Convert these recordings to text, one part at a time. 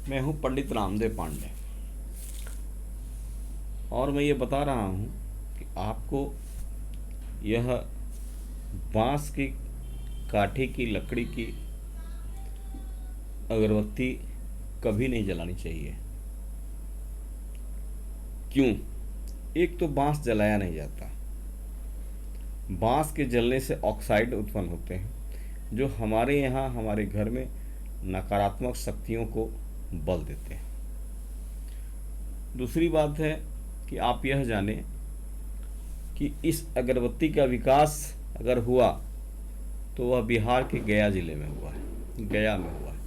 मैं हूं पंडित रामदेव पांडे और मैं ये बता रहा हूं कि आपको यह बांस की काठी की लकड़ी की अगरबत्ती कभी नहीं जलानी चाहिए। क्यों? एक तो बांस जलाया नहीं जाता। बांस के जलने से ऑक्साइड उत्पन्न होते हैं जो हमारे यहाँ हमारे घर में नकारात्मक शक्तियों को बल देते हैं। दूसरी बात है कि आप यह जानें कि इस अगरबत्ती का विकास अगर हुआ तो वह बिहार के गया ज़िले में हुआ है, गया में हुआ है।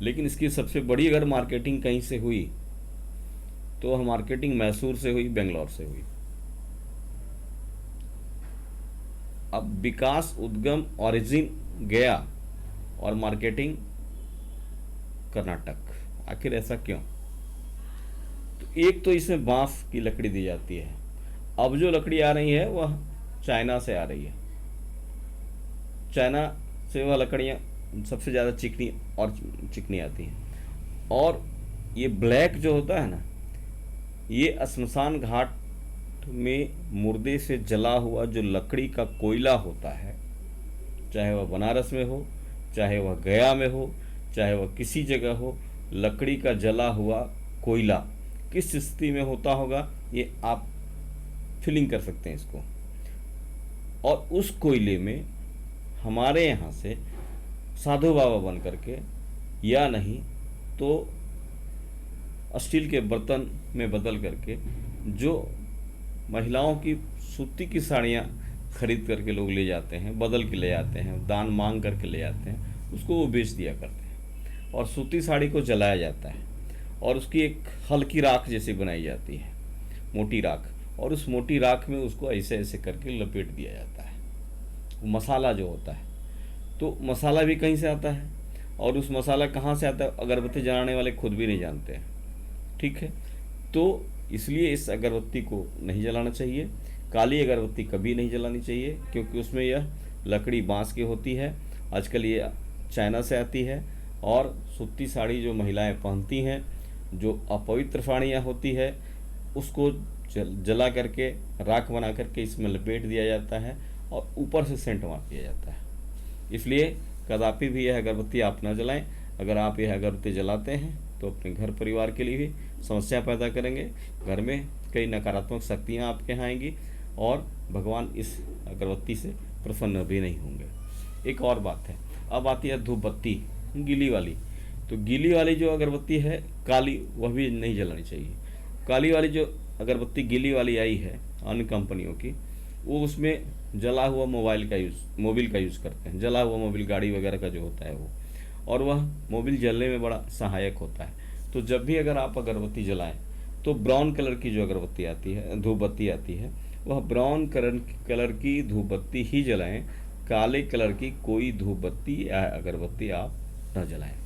लेकिन इसकी सबसे बड़ी अगर मार्केटिंग कहीं से हुई तो वह मार्केटिंग मैसूर से हुई, बेंगलोर से हुई। अब विकास, उद्गम, ओरिजिन गया और मार्केटिंग कर्नाटक। आखिर ऐसा क्यों? तो एक तो इसमें बांस की लकड़ी दी जाती है। अब जो लकड़ी आ रही है वह चाइना से आ रही है। चाइना से वह लकड़ियाँ सबसे ज़्यादा चिकनी आती हैं। और ये ब्लैक जो होता है ना, ये श्मशान घाट में मुर्दे से जला हुआ जो लकड़ी का कोयला होता है, चाहे वह बनारस में हो, चाहे वह गया में हो, चाहे वह किसी जगह हो, लकड़ी का जला हुआ कोयला किस स्थिति में होता होगा ये आप फीलिंग कर सकते हैं इसको। और उस कोयले में हमारे यहाँ से साधु बाबा बन करके या नहीं तो स्टील के बर्तन में बदल करके जो महिलाओं की सूती की साड़ियाँ खरीद करके लोग ले जाते हैं, बदल के ले जाते हैं, दान मांग करके ले जाते हैं, उसको वो बेच दिया करते हैं। और सूती साड़ी को जलाया जाता है और उसकी एक हल्की राख जैसी बनाई जाती है, मोटी राख, और उस मोटी राख में उसको ऐसे ऐसे करके लपेट दिया जाता है। वो मसाला जो होता है, तो मसाला भी कहीं से आता है और उस मसाला कहाँ से आता है अगरबत्ती जलाने वाले खुद भी नहीं जानते हैं। ठीक है, तो इसलिए इस अगरबत्ती को नहीं जलाना चाहिए। काली अगरबत्ती कभी नहीं जलानी चाहिए क्योंकि उसमें यह लकड़ी बांस की होती है। आजकल ये चाइना से आती है। और सूती साड़ी जो महिलाएं पहनती हैं, जो अपवित्र साड़ियाँ होती है, उसको जला करके राख बना करके इसमें लपेट दिया जाता है और ऊपर से सेंट मार दिया जाता है। इसलिए कदापि भी यह अगरबत्ती आप न जलाएं। अगर आप यह अगरबत्ती जलाते हैं तो अपने घर परिवार के लिए भी समस्या पैदा करेंगे। घर में कई नकारात्मक शक्तियाँ आपके यहाँ आएंगी और भगवान इस अगरबत्ती से प्रसन्न भी नहीं होंगे। एक और बात है, अब आती है धूप बत्ती गीली वाली। तो गीली वाली जो अगरबत्ती है काली, वह भी नहीं जलानी चाहिए। काली वाली जो अगरबत्ती गीली वाली आई है अन्य कंपनियों की, वो उसमें जला हुआ मोबिल का यूज़ करते हैं। जला हुआ मोबिल, गाड़ी वगैरह का जो होता है वो, और वह मोबिल जलने में बड़ा सहायक होता है। तो जब भी अगर आप अगरबत्ती जलाएं तो ब्राउन कलर की जो अगरबत्ती आती है, धूप बत्ती आती है, वह ब्राउन कलर की धूप बत्ती ही जलाएं। काले कलर की कोई धूप बत्ती या अगरबत्ती आप न जलाएं।